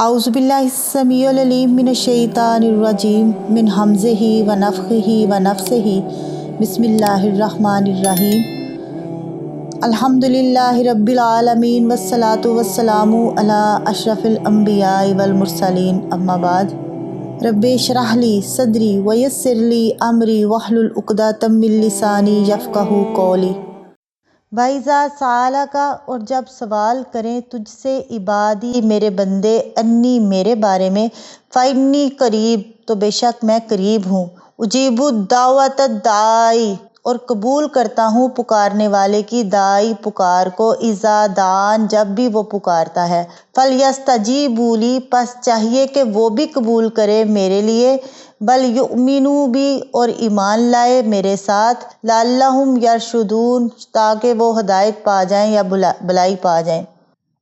اعوذ باللہ السمیع العلیم من الشیطان الرجیم من حمزہ ونفخہ ونفثہ بسم اللہ الرحمن الرحیم الحمد للہ رب العالمین والصلاة والسلام علی اشرف الانبیاء والمرسلین اما بعد رب اشرح لی صدری ویسر لی امری واحلل عقدۃ من لسانی یفقہوا قولی۔ وَإِذَا سَأَلَكَ، اور جب سوال کریں تجھ سے عبادی میرے بندے انی میرے بارے میں، فَإِنِّي قریب تو بے شک میں قریب ہوں، اجیب دعوت الداعی اور قبول کرتا ہوں پکارنے والے کی، داعی پکار کو، اذا دعان جب بھی وہ پکارتا ہے، فَلْيَسْتَجِیبُوا لِی پس چاہیے کہ وہ بھی قبول کرے میرے لیے، بل یؤمنوا بی اور ایمان لائے میرے ساتھ، لعلہم یرشدون تاکہ وہ ہدایت پا جائیں یا بلائی پا جائیں۔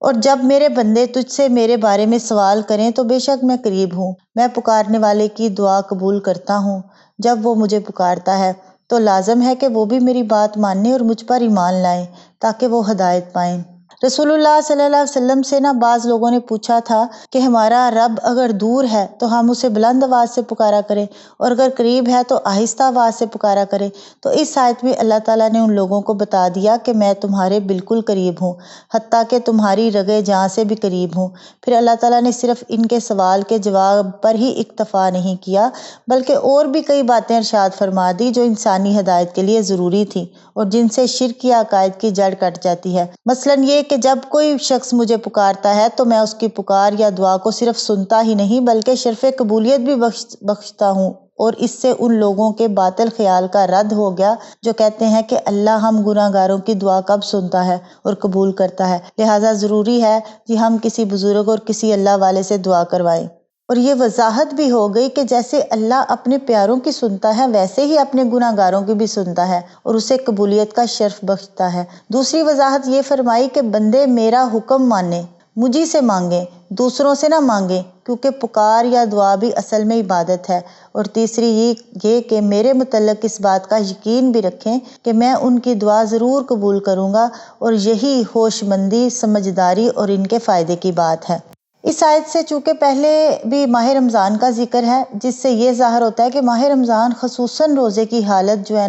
اور جب میرے بندے تجھ سے میرے بارے میں سوال کریں تو بے شک میں قریب ہوں، میں پکارنے والے کی دعا قبول کرتا ہوں۔ جب وہ مجھے پکارتا ہے تو لازم ہے کہ وہ بھی میری بات مانیں اور مجھ پر ایمان لائیں تاکہ وہ ہدایت پائیں۔ رسول اللہ صلی اللہ علیہ وسلم سے بعض لوگوں نے پوچھا تھا کہ ہمارا رب اگر دور ہے تو ہم اسے بلند آواز سے پکارا کریں اور اگر قریب ہے تو آہستہ آواز سے پکارا کریں، تو اس آیت میں اللہ تعالیٰ نے ان لوگوں کو بتا دیا کہ میں تمہارے بالکل قریب ہوں، حتیٰ کہ تمہاری رگِ جاں سے بھی قریب ہوں۔ پھر اللہ تعالیٰ نے صرف ان کے سوال کے جواب پر ہی اکتفا نہیں کیا بلکہ اور بھی کئی باتیں ارشاد فرما دی جو انسانی ہدایت کے لیے ضروری تھیں اور جن سے شرک یا عقائد کی جڑ کٹ جاتی ہے۔ مثلاً یہ کہ جب کوئی شخص مجھے پکارتا ہے تو میں اس کی پکار یا دعا کو صرف سنتا ہی نہیں بلکہ شرف قبولیت بھی بخشتا ہوں، اور اس سے ان لوگوں کے باطل خیال کا رد ہو گیا جو کہتے ہیں کہ اللہ ہم گناہ گاروں کی دعا کب سنتا ہے اور قبول کرتا ہے، لہٰذا ضروری ہے کہ ہم کسی بزرگ اور کسی اللہ والے سے دعا کروائیں۔ اور یہ وضاحت بھی ہو گئی کہ جیسے اللہ اپنے پیاروں کی سنتا ہے ویسے ہی اپنے گناہ گاروں کی بھی سنتا ہے اور اسے قبولیت کا شرف بخشتا ہے۔ دوسری وضاحت یہ فرمائی کہ بندے میرا حکم مانیں، مجھی سے مانگیں، دوسروں سے نہ مانگیں، کیونکہ پکار یا دعا بھی اصل میں عبادت ہے۔ اور تیسری یہ کہ میرے متعلق اس بات کا یقین بھی رکھیں کہ میں ان کی دعا ضرور قبول کروں گا، اور یہی ہوش مندی، سمجھداری اور ان کے فائدے کی بات ہے۔ اس آیت سے چونکہ پہلے بھی ماہ رمضان کا ذکر ہے، جس سے یہ ظاہر ہوتا ہے کہ ماہ رمضان خصوصاً روزے کی حالت جو ہے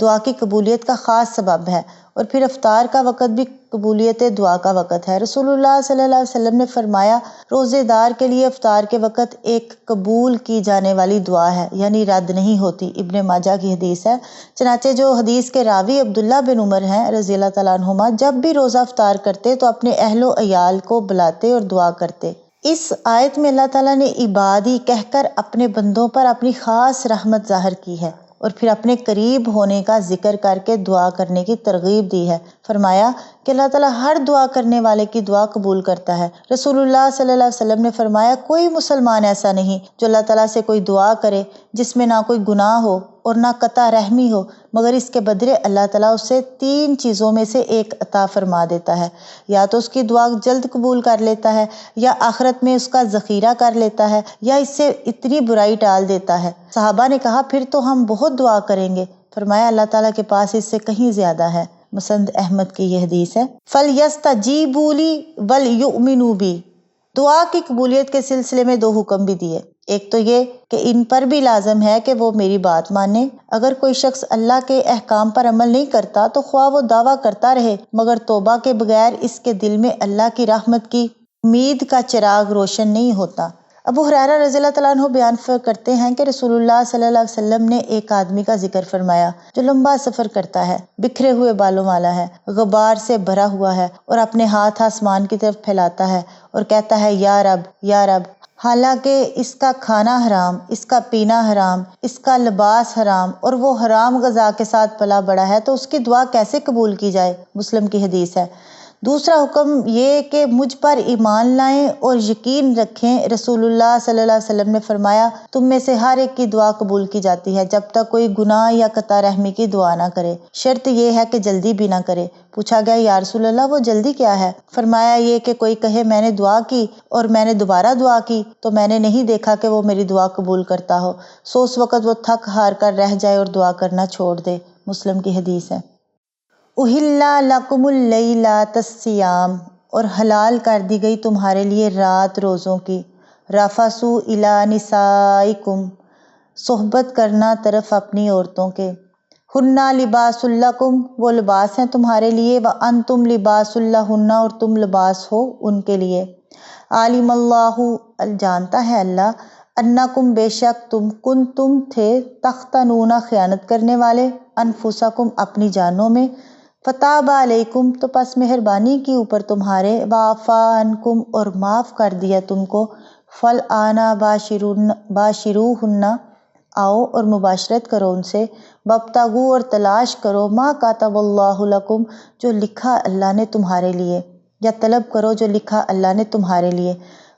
دعا کی قبولیت کا خاص سبب ہے، اور پھر افطار کا وقت بھی قبولیت دعا کا وقت ہے۔ رسول اللہ صلی اللہ علیہ وسلم نے فرمایا روزے دار کے لیے افطار کے وقت ایک قبول کی جانے والی دعا ہے، یعنی رد نہیں ہوتی، ابن ماجہ کی حدیث ہے۔ چنانچہ جو حدیث کے راوی عبداللہ بن عمر ہیں رضی اللہ تعالیٰ عنہما، جب بھی روزہ افطار کرتے تو اپنے اہل و عیال کو بلاتے اور دعا کرتے۔ اس آیت میں اللہ تعالیٰ نے عبادی کہہ کر اپنے بندوں پر اپنی خاص رحمت ظاہر کی ہے، اور پھر اپنے قریب ہونے کا ذکر کر کے دعا کرنے کی ترغیب دی ہے۔ فرمایا کہ اللہ تعالیٰ ہر دعا کرنے والے کی دعا قبول کرتا ہے۔ رسول اللہ صلی اللہ علیہ وسلم نے فرمایا کوئی مسلمان ایسا نہیں جو اللہ تعالیٰ سے کوئی دعا کرے جس میں نہ کوئی گناہ ہو اور نہ قطع رحمی ہو، مگر اس کے بدلے اللہ تعالیٰ اسے 3 چیزوں میں سے ایک عطا فرما دیتا ہے، یا تو اس کی دعا جلد قبول کر لیتا ہے، یا آخرت میں اس کا ذخیرہ کر لیتا ہے، یا اس سے اتنی برائی ٹال دیتا ہے۔ صحابہ نے کہا پھر تو ہم بہت دعا کریں گے۔ فرمایا اللہ تعالیٰ کے پاس اس سے کہیں زیادہ ہے۔ مسند احمد کی یہ حدیث ہے۔ فَلْيَسْتَجِیبُوا لِی وَلْیُؤْمِنُوا بِی، دعا کی قبولیت کے سلسلے میں 2 حکم بھی دیے۔ ایک تو یہ کہ ان پر بھی لازم ہے کہ وہ میری بات مانیں۔ اگر کوئی شخص اللہ کے احکام پر عمل نہیں کرتا تو خواہ وہ دعویٰ کرتا رہے مگر توبہ کے بغیر اس کے دل میں اللہ کی رحمت کی امید کا چراغ روشن نہیں ہوتا۔ ابو ہریرہ رضی اللہ تعالیٰ عنہ بیان کرتے ہیں کہ رسول اللہ صلی اللہ علیہ وسلم نے ایک آدمی کا ذکر فرمایا جو لمبا سفر کرتا ہے، بکھرے ہوئے بالوں والا ہے، غبار سے بھرا ہوا ہے، اور اپنے ہاتھ آسمان کی طرف پھیلاتا ہے اور کہتا ہے یا رب یا رب، حالانکہ اس کا کھانا حرام، اس کا پینا حرام، اس کا لباس حرام، اور وہ حرام غذا کے ساتھ پلا بڑا ہے، تو اس کی دعا کیسے قبول کی جائے؟ مسلم کی حدیث ہے۔ دوسرا حکم یہ کہ مجھ پر ایمان لائیں اور یقین رکھیں۔ رسول اللہ صلی اللہ علیہ وسلم نے فرمایا تم میں سے ہر ایک کی دعا قبول کی جاتی ہے جب تک کوئی گناہ یا قطع رحمی کی دعا نہ کرے، شرط یہ ہے کہ جلدی بھی نہ کرے۔ پوچھا گیا یا رسول اللہ وہ جلدی کیا ہے؟ فرمایا یہ کہ کوئی کہے میں نے دعا کی اور میں نے دوبارہ دعا کی تو میں نے نہیں دیکھا کہ وہ میری دعا قبول کرتا ہو، سو اس وقت وہ تھک ہار کر رہ جائے اور دعا کرنا چھوڑ دے۔ مسلم کی حدیث ہے۔ اُحِلَّ لَکُمُ اللَّیلَۃَ الصِّیَامُ، اور حلال کر دی گئی تمہارے لیے رات روزوں کی۔ رفسوا الی نسائکم، صحبت کرنا طرف اپنی عورتوں کے۔ ہنہ لباس لکم، وہ لباس ہیں تمہارے لیے، وانتم لباس لہن، اور تم لباس ہو ان کے لیے۔ عالم اللہ، جانتا ہے اللہ، انکم، بے شک تم، کنتم تھے، تختنون، خیانت کرنے والے، انفسکم، اپنی جانوں میں، فتاب علیکم، تو پس مہربانی کی اوپر تمہارے، وعفا عنکم، اور معاف کر دیا تم کو، فالآن باشروہن، آؤ اور مباشرت کرو ان سے، وابتغوا، اور تلاش کرو، ما کتب اللہ لکم، جو لکھا اللہ نے تمہارے لیے، یا طلب کرو جو لکھا اللہ نے تمہارے لیے۔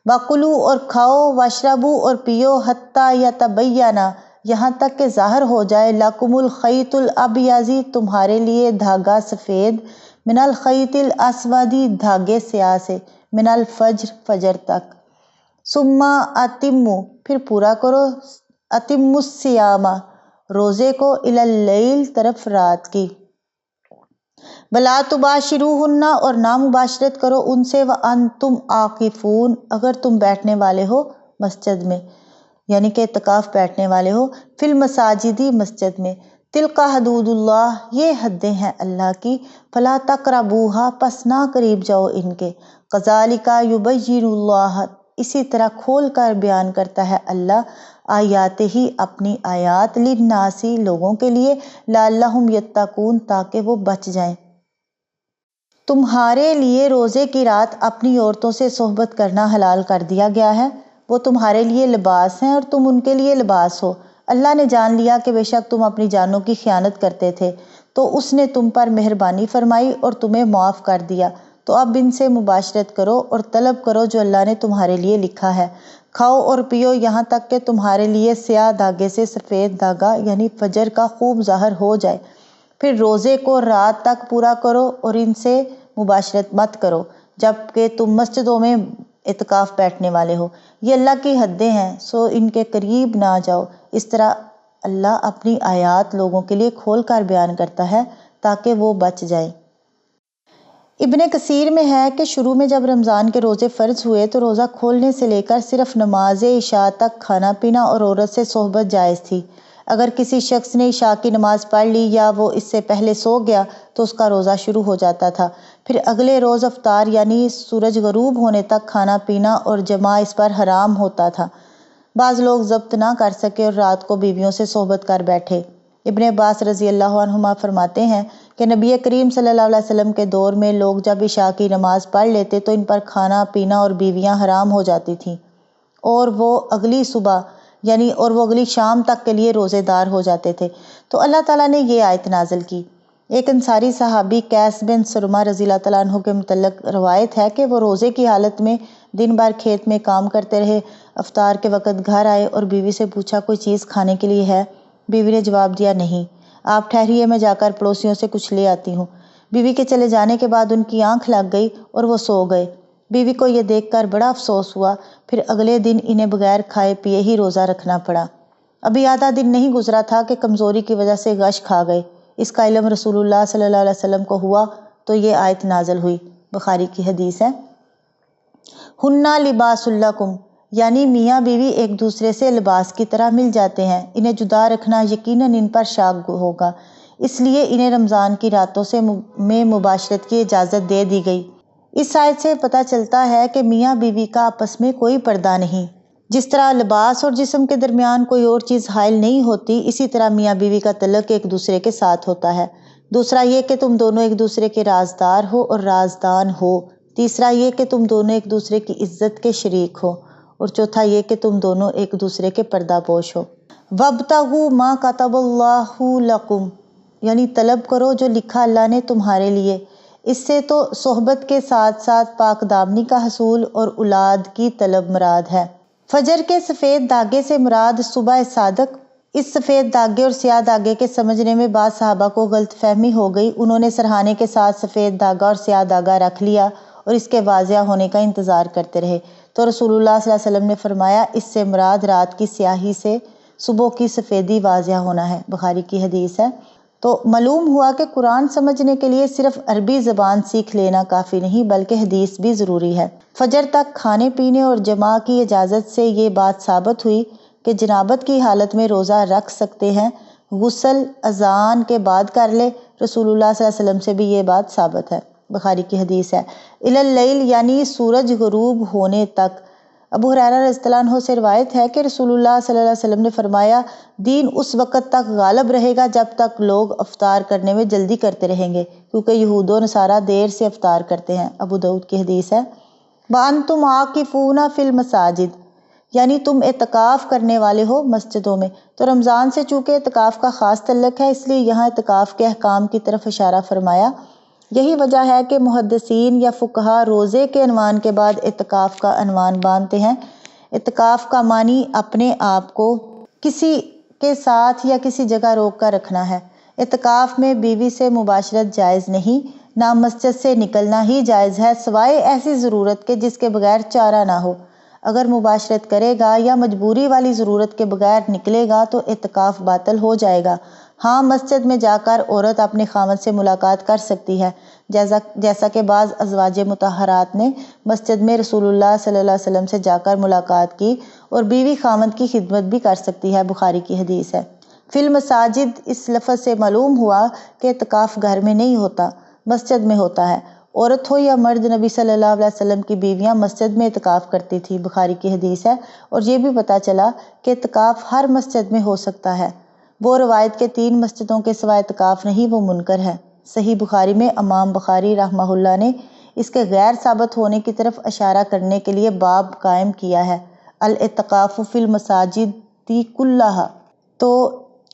وَكُلُوا، اور کھاؤ، وَاشْرَبُوا، اور پیو، حتیٰ یتبین، یہاں تک کہ ظاہر ہو جائے، لَكُمُ الْخَيْطُ الْأَبْيَضُ، تمہارے لیے دھاگا سفید، من الخیط الاسود، دھاگے سیاہ سے، من الفجر، فجر تک۔ ثم اتموا، پھر پورا کرو، اتموا الصیام، روزے کو، الی اللیل، طرف رات کی۔ ولا تباشروہن، اور نہ مباشرت کرو ان سے، وانتم عاکفون، اگر تم بیٹھنے والے ہو مسجد میں، یعنی کہ اعتکاف بیٹھنے والے ہو، فی المساجد، مسجد میں۔ تلک حدود اللہ، یہ حدیں ہیں اللہ کی، فلا تقربوہا، پس نہ قریب جاؤ ان کے۔ کذالک یبین اللہ، اسی طرح کھول کر بیان کرتا ہے اللہ آیات ہی، اپنی آیات، للناس، لوگوں کے لیے، لعلہم یتقون، تاکہ وہ بچ جائیں۔ تمہارے لیے روزے کی رات اپنی عورتوں سے صحبت کرنا حلال کر دیا گیا ہے، وہ تمہارے لیے لباس ہیں اور تم ان کے لیے لباس ہو۔ اللہ نے جان لیا کہ بے شک تم اپنی جانوں کی خیانت کرتے تھے، تو اس نے تم پر مہربانی فرمائی اور تمہیں معاف کر دیا، تو اب ان سے مباشرت کرو اور طلب کرو جو اللہ نے تمہارے لیے لکھا ہے۔ کھاؤ اور پیو یہاں تک کہ تمہارے لیے سیاہ دھاگے سے سفید دھاگا، یعنی فجر کا خوب ظاہر ہو جائے، پھر روزے کو رات تک پورا کرو اور ان سے مباشرت مت کرو جبکہ تم مسجدوں میں اعتکاف بیٹھنے والے ہو۔ یہ اللہ کی حدیں ہیں، سو ان کے قریب نہ جاؤ۔ اس طرح اللہ اپنی آیات لوگوں کے لیے کھول کر بیان کرتا ہے تاکہ وہ بچ جائیں۔ ابن کثیر میں ہے کہ شروع میں جب رمضان کے روزے فرض ہوئے تو روزہ کھولنے سے لے کر صرف نماز عشاء تک کھانا پینا اور عورت سے صحبت جائز تھی۔ اگر کسی شخص نے عشاء کی نماز پڑھ لی یا وہ اس سے پہلے سو گیا تو اس کا روزہ شروع ہو جاتا تھا، پھر اگلے روز افطار یعنی سورج غروب ہونے تک کھانا پینا اور جماع اس پر حرام ہوتا تھا۔ بعض لوگ ضبط نہ کر سکے اور رات کو بیویوں سے صحبت کر بیٹھے۔ ابن عباس رضی اللہ عنہما فرماتے ہیں کہ نبی کریم صلی اللہ علیہ وسلم کے دور میں لوگ جب عشاء کی نماز پڑھ لیتے تو ان پر کھانا پینا اور بیویاں حرام ہو جاتی تھیں، اور وہ اگلی شام تک کے لیے روزے دار ہو جاتے تھے۔ تو اللہ تعالیٰ نے یہ آیت نازل کی۔ ایک انصاری صحابی قیس بن سرمہ رضی اللہ تعالیٰ عنہ کے متعلق روایت ہے کہ وہ روزے کی حالت میں دن بھر کھیت میں کام کرتے رہے، افطار کے وقت گھر آئے اور بیوی سے پوچھا کوئی چیز کھانے کے لیے ہے؟ بیوی نے جواب دیا نہیں۔ آپ ٹھہریے، میں جا کر پڑوسیوں سے کچھ لے آتی ہوں۔ بیوی کے چلے جانے کے بعد ان کی آنکھ لگ گئی اور وہ سو گئے۔ بیوی کو یہ دیکھ کر بڑا افسوس ہوا، پھر اگلے دن انہیں بغیر کھائے پیے ہی روزہ رکھنا پڑا۔ ابھی آدھا دن نہیں گزرا تھا کہ کمزوری کی وجہ سے غش کھا گئے۔ اس کا علم رسول اللہ صلی اللہ علیہ وسلم کو ہوا تو یہ آیت نازل ہوئی۔ بخاری کی حدیث ہے۔ ہنہ لباس لکم، یعنی میاں بیوی ایک دوسرے سے لباس کی طرح مل جاتے ہیں، انہیں جدا رکھنا یقیناً ان پر شاق ہوگا، اس لیے انہیں رمضان کی راتوں میں مباشرت کی اجازت دے دی گئی۔ اس آیت سے پتہ چلتا ہے کہ میاں بیوی کا آپس میں کوئی پردہ نہیں۔ جس طرح لباس اور جسم کے درمیان کوئی اور چیز حائل نہیں ہوتی، اسی طرح میاں بیوی کا تعلق ایک دوسرے کے ساتھ ہوتا ہے۔ دوسرا یہ کہ تم دونوں ایک دوسرے کے رازدار ہو اور رازدان ہو۔ تیسرا یہ کہ تم دونوں ایک دوسرے کی عزت کے شریک ہو، اور چوتھا یہ کہ تم دونوں ایک دوسرے کے پردہ پوش ہو۔ وَابْتَغُوا مَا كَتَبَ اللَّهُ لَكُمْ، یعنی طلب کرو جو لکھا اللہ نے تمہارے لیے۔ اس سے تو صحبت کے ساتھ ساتھ پاک دامنی کا حصول اور اولاد کی طلب مراد ہے۔ فجر کے سفید دھاگے سے مراد صبح صادق۔ اس سفید دھاگے اور سیاہ دھاگے کے سمجھنے میں بعض صحابہ کو غلط فہمی ہو گئی، انہوں نے سرہانے کے ساتھ سفید دھاگا اور سیاہ دھاگا رکھ لیا اور اس کے واضح ہونے کا انتظار کرتے رہے، تو رسول اللہ صلی اللہ علیہ وسلم نے فرمایا اس سے مراد رات کی سیاہی سے صبح کی سفیدی واضح ہونا ہے۔ بخاری کی حدیث ہے۔ تو معلوم ہوا کہ قرآن سمجھنے کے لیے صرف عربی زبان سیکھ لینا کافی نہیں بلکہ حدیث بھی ضروری ہے۔ فجر تک کھانے پینے اور جماع کی اجازت سے یہ بات ثابت ہوئی کہ جنابت کی حالت میں روزہ رکھ سکتے ہیں، غسل اذان کے بعد کر لے۔ رسول اللہ صلی اللہ علیہ وسلم سے بھی یہ بات ثابت ہے، بخاری کی حدیث ہے۔ الی اللیل یعنی سورج غروب ہونے تک۔ ابو ہریرہ رضی اللہ عنہ سے روایت ہے کہ رسول اللہ صلی اللہ علیہ وسلم نے فرمایا، دین اس وقت تک غالب رہے گا جب تک لوگ افطار کرنے میں جلدی کرتے رہیں گے، کیونکہ یہود و نصارہ دیر سے افطار کرتے ہیں۔ ابو داؤد کی حدیث ہے۔ وَأَنْتُمْ عَاكِفُونَ فِي الْمَسَاجِدِ یعنی تم اعتکاف کرنے والے ہو مسجدوں میں۔ تو رمضان سے چونکہ اعتکاف کا خاص تعلق ہے، اس لیے یہاں اعتکاف کے احکام کی طرف اشارہ فرمایا۔ یہی وجہ ہے کہ محدثین یا فقہا روزے کے عنوان کے بعد اعتکاف کا عنوان باندھتے ہیں۔ اعتکاف کا معنی اپنے آپ کو کسی کے ساتھ یا کسی جگہ روک کر رکھنا ہے۔ اعتکاف میں بیوی سے مباشرت جائز نہیں، نہ مسجد سے نکلنا ہی جائز ہے سوائے ایسی ضرورت کے جس کے بغیر چارہ نہ ہو۔ اگر مباشرت کرے گا یا مجبوری والی ضرورت کے بغیر نکلے گا تو اعتکاف باطل ہو جائے گا۔ ہاں، مسجد میں جا کر عورت اپنے خاوند سے ملاقات کر سکتی ہے، جیسا کہ بعض ازواج مطہرات نے مسجد میں رسول اللہ صلی اللہ علیہ وسلم سے جا کر ملاقات کی، اور بیوی خاوند کی خدمت بھی کر سکتی ہے، بخاری کی حدیث ہے۔ فی المساجد اس لفظ سے معلوم ہوا کہ اعتکاف گھر میں نہیں ہوتا، مسجد میں ہوتا ہے۔ عورت ہو یا مرد، نبی صلی اللہ علیہ وسلم کی بیویاں مسجد میں اعتکاف کرتی تھی، بخاری کی حدیث ہے۔ اور یہ بھی پتہ چلا کہ اعتکاف ہر مسجد میں ہو سکتا ہے۔ وہ روایت کے 3 مسجدوں کے سوا اعتکاف نہیں، وہ منکر ہے۔ صحیح بخاری میں امام بخاری رحمہ اللہ نے اس کے غیر ثابت ہونے کی طرف اشارہ کرنے کے لیے باب قائم کیا ہے، الاعتکاف فی المساجد کلھا۔ تو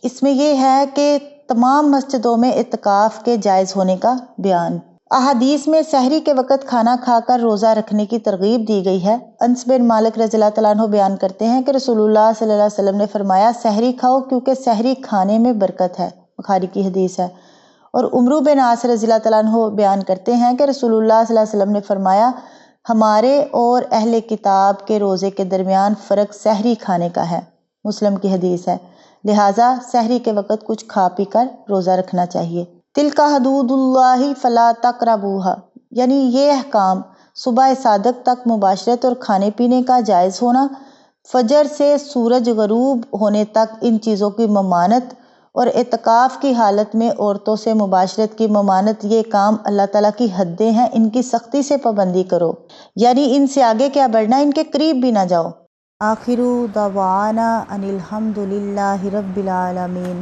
اس میں یہ ہے کہ تمام مسجدوں میں اعتکاف کے جائز ہونے کا بیان۔ احادیث میں سحری کے وقت کھانا کھا کر روزہ رکھنے کی ترغیب دی گئی ہے۔ انس بن مالک رضی اللہ تعالیٰ عنہ بیان کرتے ہیں کہ رسول اللہ صلی اللہ علیہ وسلم نے فرمایا، سحری کھاؤ کیونکہ سحری کھانے میں برکت ہے، بخاری کی حدیث ہے۔ اور عمرو بن عاص رضی اللہ تعالیٰ عنہ بیان کرتے ہیں کہ رسول اللہ صلی اللہ علیہ وسلم نے فرمایا، ہمارے اور اہل کتاب کے روزے کے درمیان فرق سحری کھانے کا ہے، مسلم کی حدیث ہے۔ لہٰذا سحری کے وقت کچھ کھا پی کر روزہ رکھنا چاہیے۔ تلک حدود اللہ فلا تقربوها یعنی یہ احکام، صبح صادق تک مباشرت اور کھانے پینے کا جائز ہونا، فجر سے سورج غروب ہونے تک ان چیزوں کی ممانت، اور اعتکاف کی حالت میں عورتوں سے مباشرت کی ممانت، یہ کام اللہ تعالیٰ کی حدیں ہیں، ان کی سختی سے پابندی کرو، یعنی ان سے آگے کیا بڑھنا، ان کے قریب بھی نہ جاؤ۔ آخر دعوانا ان الحمد للہ رب العالمین۔